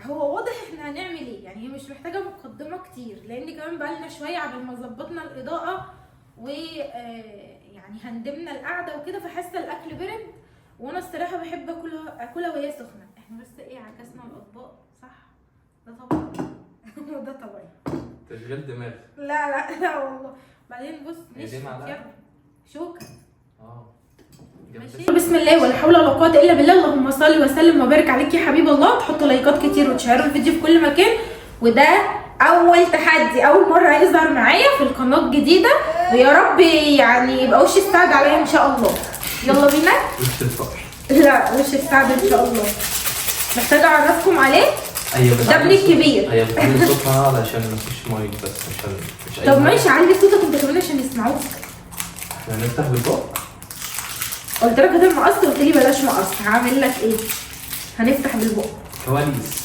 هو واضح احنا هنعمل ايه، يعني هي مش محتاجه مقدمه كتير، لان كمان بقالنا شويه قبل ما ظبطنا الاضاءه و يعني هندمنا القعده وكده، فحاسه الاكل برد، وانا الصراحه بحب اكلها وهي سخنه. احنا بس ايه عكسنا الاطباق صح؟ ده طبعا ده طبعا تشغيل دماغ. لا والله. بعدين بص دي معلقه شوكه. ماشي. بسم الله ولا حول ولا قوه الا بالله. اللهم صل وسلم وبارك عليك يا حبيب الله. تحطوا لايكات كتير وتشيروا الفيديو في كل مكان. وده اول تحدي، اول مره هيظهر معايا في القناه الجديده، ويا رب يعني يبقى وش السعد عليا ان شاء الله. يلا بينا. وش الفقر. لا وش السعد ان شاء الله. محتاجه اعرفكم عليه. ايوه ده ابني الكبير. هي بتعلي صوتها علشان مفيش مايك، بس عشان مش اي. طب ماشي علي صوتك انت كمان عشان يسمعوك. احنا هنفتح بالبق. قلت لك هتعمل مقص، قلت لي بلاش مقص. هعمل لك ايه؟ هنفتح بالبق. كواليس.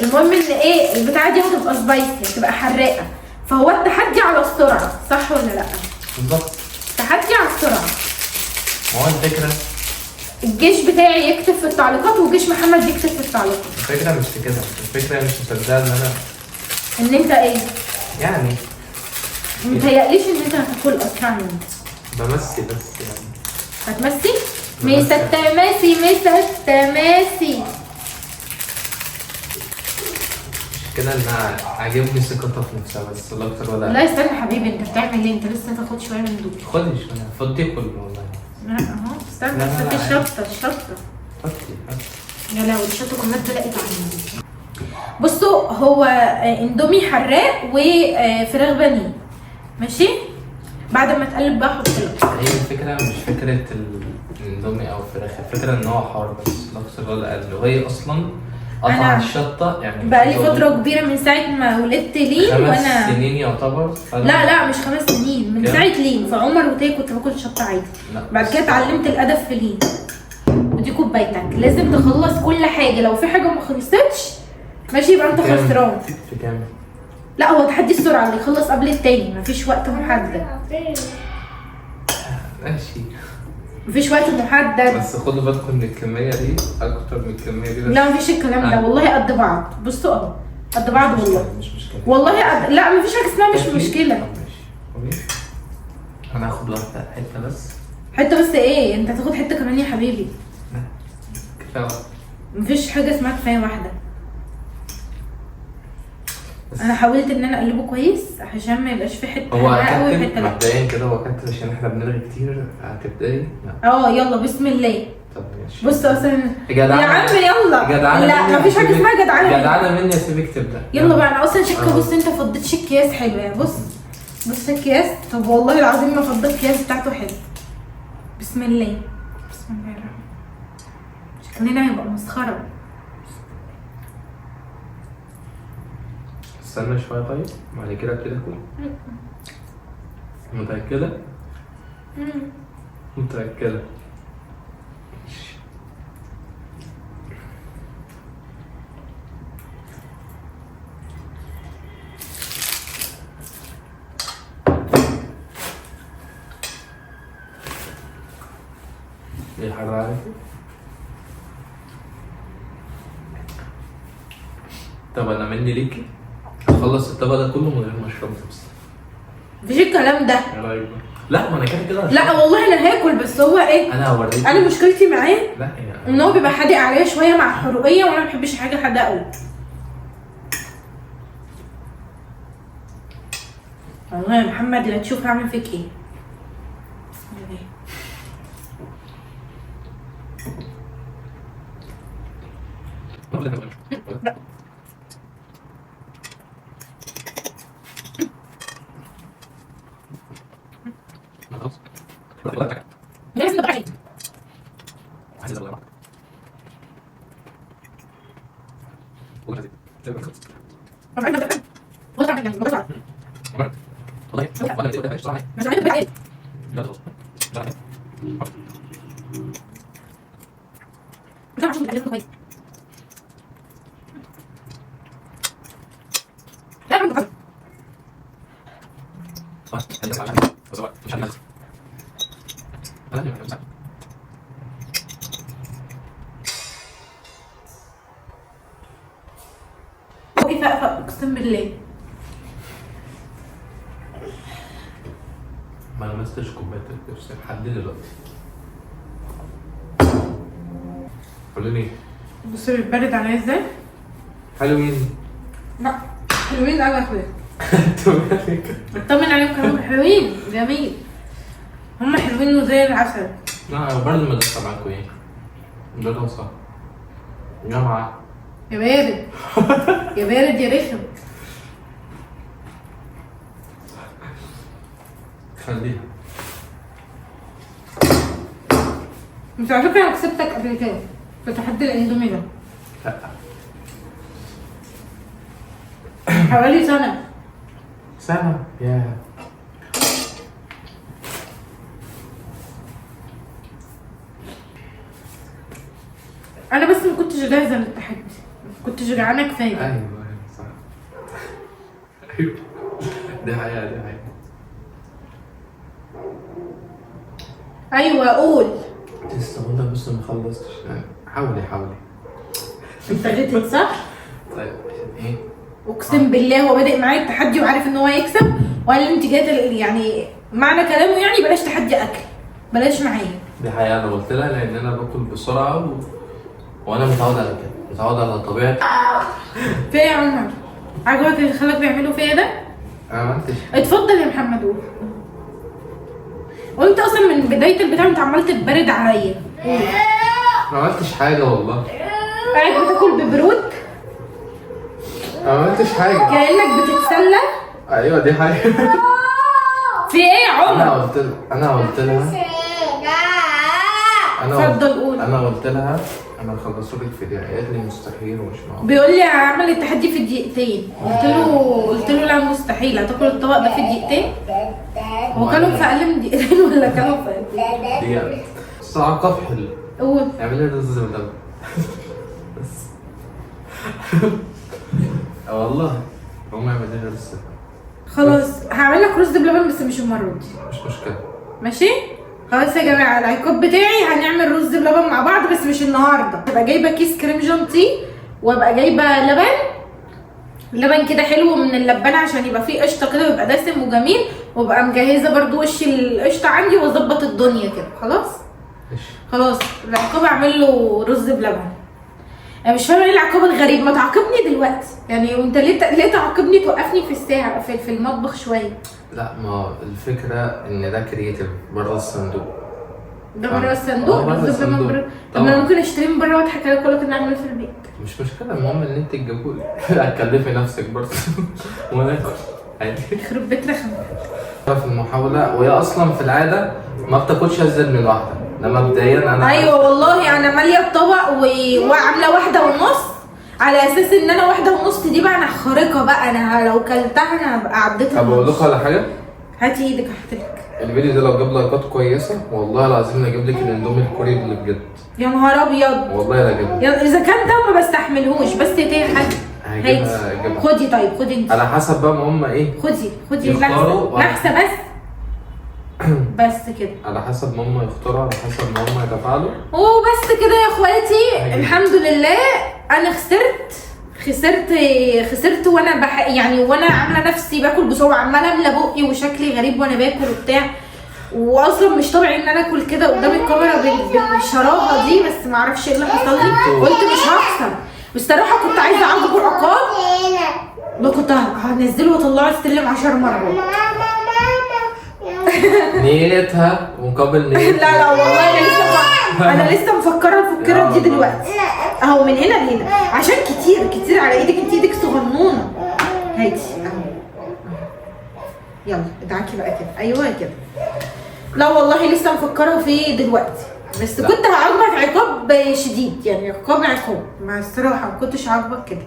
المهم ان ايه البتاعه دي هتبقى سبايسي، هتبقى حراقه، فهو التحدي على السرعه، صح ولا لا؟ بالظبط. تحدي على السرعه. ما هو الفكره الجيش بتاعي يكتب في التعليقات وجيش محمد يكتب في التعليقات. الفكره مش في كده، الفكره مش مصدقه ان انت ايه؟ يعني متهيأليش ان انت هتاكل اسرع مني. بمسي بس يعني. هتمسي؟ ماسي كده انها عاجبني ثقتها في نفسها بس لا اكتر ولا. لا استنى حبيبي، انت بتعمل ايه؟ انت لسه هتاخد شويه من دول. خدي شويه، فضي كله والله. لا اهو استنى بس الشطه. حطي. يا لهوي الشطه كلها اتدلقت عليا. بصوا هو اندومي حراق وفراخ بانيه ماشي. بعد ما تقلب بقى حط لك. هي الفكره مش فكره الاندومي او الفراخ، الفكره ان هو حار بس لا اكتر ولا اقل، وهي اصلا قطع الشطه يعني. بقى لي فتره كبيره من ساعه ما ولدت لين 5 سنين يعتبر. لا مش 5 سنين، من ساعه لين في عمر وتاي كنت باكل شطه عادي. بعد كده اتعلمت الادب في لين. ودي كوبايتك لازم تخلص كل حاجه، لو في حاجه ما خلصتش ماشي يبقى انت خسران. في كام؟ لا هو تحدي السرعه، اللي يخلص قبل التاني، مفيش وقت محدد. ماشي مفيش وقت محدد. بس خدوا بالكم ان الكميه دي اكتر من الكميه دي. بس لا مفيش الكلام ده والله، قد بعض. بصوا اهو قد بعض والله. مش مشكله والله لا مفيش حاجه اسمها مش مشكله. ماشي. انا هاخد واحده حته بس. حته بس ايه؟ انت هتاخد حته كمان يا حبيبي. لا كفايه واحده. مفيش حاجه اسمها كفايه واحده. انا حاولت ان انا اقلبه كويس عشان ما يبقاش في حته حلوه قوي وحته لا. مبدئيا كده هو كابتن عشان احنا بنرغي كتير. هتبداي؟ يلا بسم الله. طب ماشي. بص اصلا يا عم يلا. جدعانه. لا مفيش حاجه اسمها جدعانه مني اسيبك تبدا. يلا بقى. انا اصلا شكه. بص انت فضيتش الكياس حلو يعني. بص الكياس. طب والله العظيم ما فضيت الكياس بتاعته حلو. بسم الله الرحمن الرحيم. شكلنا هيبقى مسخره. استنى شويه طيب، بعد كده ابتدي اكل. متأكدة؟ متأكدة. ايه حرة عليك؟ طب انا مني ليكي اخلص الطبق ده كله من غير ما اشربه بس. مفيش الكلام ده. ايه رايك؟ لا ما انا كده لا والله انا هاكل، بس هو ايه؟ انا هوريك. انا مشكلتي معاه لا ان هو بيبقى حادق عليا شويه مع الحرقيه، وانا ما بحبش حاجه حادقه قوي. والله يا محمد لا تشوف هعمل فيك ايه. لا لازم تبقى عايز اقول اقسم بالله. ما لمستش كوبايه البيبسي لحد دلوقتي. قولي لي بص بيتبرد عليا ازاي؟ حلوين. لا حلوين قوي يا اخويا. انتوا مالك؟ اطمن عليهم كمان حلوين جميل. هم حلوين وزي العسل. لا برضه ما لسه معاكوا ايه؟ دراسة جامعة يا بارد يا بارد يا رخم. خليها. انت على فكره انا كسبتك قبل كده في تحدي الاندومي ده. لا حوالي سنه. سنة يا انا بس ما كنتش جاهزه للتحدي، ما كنتش جعانه كفايه. ايوه صح. ايوه دي حقيقة دي حقيقة. ايوه قول. لسه والله بس ما خلصتش يعني. حاولي حاولي. انت غلطت صح؟ طيب عشان ايه؟ اقسم بالله هو بادئ معايا التحدي وعارف ان هو هيكسب، وقال لي انت جايه يعني معنى كلامه يعني بلاش تحدي اكل، بلاش معايا. دي حقيقة انا قلت لها لان انا باكل بسرعة وانا متعود على كده، متعود على طبيعة. في ايه يا عمر؟ عجبك اللي خلاك بيعملوا فيا ده؟ انا ما عملتش. اتفضل يا محمد قول. وانت اصلا من بدايه البتاع انت عمال تتبرد عليا. ما عملتش حاجة والله. قاعد بتاكل ببرود ما عملتش حاجة. كانك بتتسلى. ايوه دي حقيقة. في ايه يا عمر؟ انا قلت لها اتفضل قول. انا قلت لها انا هخلصه لك في دقيقة، قالت لي مستحيل ومش معقول. بيقول لي اعمل التحدي في دقيقتين، قلت له لا مستحيل، هتاكل الطبق ده في دقيقتين؟ هو كانوا في اقل من دقيقتين ولا كانوا في قد ايه؟ دقيقة بس عقاب حلو. قول. اعملي رز بلبن بس. والله هم يعملوا لي رز بلبن. خلاص هعمل لك رز بلبن بس مش المره دي. مش مشكلة. ماشي؟ خلاص يا جماعه العقاب بتاعي هنعمل رز بلبن مع بعض بس مش النهارده. هبقى جايبه كيس كريم جانتي وابقى جايبه لبن كده حلو من اللبانه عشان يبقى فيه قشطه كده ويبقى دسم وجميل، وابقى مجهزه برضو وش القشطه عندي واظبط الدنيا كده. خلاص؟ ماشي. خلاص العقاب اعمل له رز بلبن. انا مش فاهمه ايه العقاب الغريب، ما تعاقبني دلوقتي يعني، وانت ليه تعاقبني توقفني في الساعه في المطبخ شويه؟ لا ما الفكرة ان ده كرييتيف بره الصندوق. ده بره الصندوق. بره رز بلبن الصندوق. بره. طب ما انا ممكن اشتريه من بره واضحك عليك واقول لك ان اعمله في البيت. مش مشكلة، المهم ان انت تجيبهولي. هتكلفي نفسك برضه وناكل عادي. يخرب بيت رخم. في المحاولة وهي اصلا في العادة ما بتاكلش ازيد من واحدة، ده مبدئيا انا. ايوه والله انا ماليه الطبق وعامله 1.5 على اساس ان انا 1.5 دي بقى انا خارقه بقى، انا لو كلتها انا هبقى عديتها. طب اقول لكم على حاجة؟ هاتي ايدك هحتلك. الفيديو ده لو جاب لايكات كويسة والله العظيم اجيب لك الاندومي الكوري اللي بجد. يا نهار ابيض. والله لا اجيب لك. اذا كان ده ما بستحملهوش بس تاني حاجه. هجيبها. خدي طيب خدي انت. على حسب بقى ما هم ايه. خدي يختاروا لحسه بس كده. على حسب ما هم يختاروا، على حسب ما هم يتفاعلوا. وبس كده يا اخواتي. الحمد لله انا خسرت وانا يعني وانا عامله نفسي باكل بسرعه، عماله املى بقي وشكلي غريب وانا باكل وبتاع، واصلا مش طبيعي ان انا اكل كده قدام الكاميرا بالشراهه دي، بس ما اعرفش ايه اللي حصل لي. قلت مش هخسر بصراحه، كنت عايزه اعاقبه عقاب، ما كنت هنزله واطلعه السلم 10 مرات. نيتها مقابل نيتها. لا والله انا لسه مفكره الفكره دي دلوقتي اهو، من هنا لهنا عشان كتير على ايدك، انت ايدك صغنونه. هاتي اهو يلا ادعكي بقى كده. ايوه كده. لا والله لسه مفكره فيه دلوقتي، بس لا. كنت هعاقبك عقاب شديد يعني، عقاب مع الصراحه ما كنتش هعاقبك كده.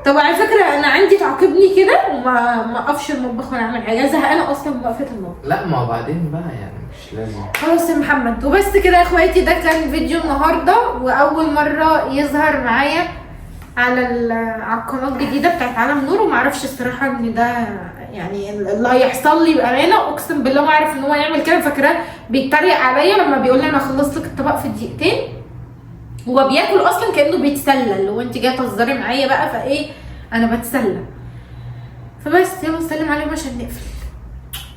طب على فكره انا عندي تعاقبني كده وما اقفش المطبخ ولا اعمل حاجه، زهقانه اصلا من وقفه المطبخ. لا ما بعدين بقى يعني مش لازم. خلاص يا محمد. وبس كده يا اخواتي، ده كان فيديو النهارده واول مره يظهر معايا على القناه الجديده بتاعت عالم نور، ومعرفش الصراحه ان ده يعني اللي هيحصل لي بامانه. اقسم بالله ما اعرف ان هو يعمل كده، فاكراه بيتريق عليا لما بيقول لي انا خلصت لك الطبق في دقيقتين. هو بياكل اصلا كانه بيتسلى، اللي هو انت جايه تهزري معايا بقى فايه انا بتسلى. فبس يلا سلم عليهم عشان نقفل.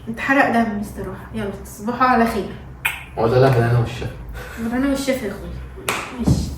اتحرق دم الصراحه. يلا تصبحوا على خير. ولا لا، انا والشيف. انا والشيف يا اخويا. ماشي.